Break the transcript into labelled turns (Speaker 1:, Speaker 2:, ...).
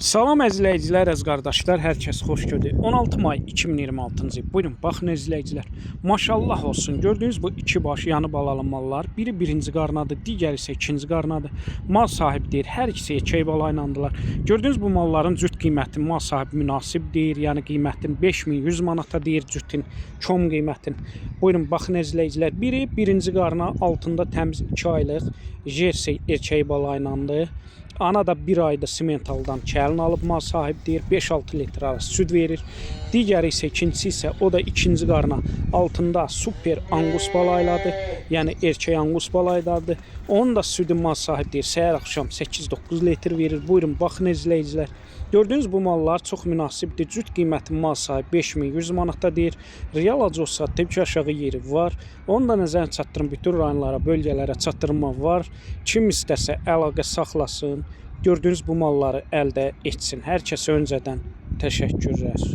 Speaker 1: Salam əzizləyicilər, qardaşlar, hər kəs xoş gördük. 16 may 2026-cı il. Buyurun, baxın əzizləyicilər. Maşallah olsun. Gördüyünüz bu iki baş yanı balalı mallar. Biri birinci qarnadır, digəri isə ikinci qarnadır. Mal sahibi deyir, hər ikisi erkək bala ilandılar. Gördüyünüz bu malların cüt qiyməti mal sahibi münasib deyir. Yəni qiymətin 5100 manata deyir cütün kom qiymətin. Buyurun, baxın əzizləyicilər. Biri birinci qarna altında təmiz 2 aylıq jersey erkək bala ilandı. Ana da bir ayda simentaldan kəlin alıb mal sahibi deyir, 5-6 litr arası süd verir. Digəri isə ikincisi isə o da ikinci qarna altında super angus balayladır. Yəni erkək angus balaylardır. Onun da südü mal sahibi deyir, səhər axşam 8-9 litr verir. Buyurun, baxın əzizləyicilər. Gördüyünüz bu mallar çox münasibdir. Cüt qiyməti mal sahibi 5100 manata deyir. Real acısa tepki aşağı yeri var. Onu da nəzərə çatdırın, bütün rayonlara, bölgələrə çatdırma var. Kim istəsə əlaqə saxlasın. Gördüyünüz bu malları əldə etsin. Hər kəsə öncədən təşəkkürlər.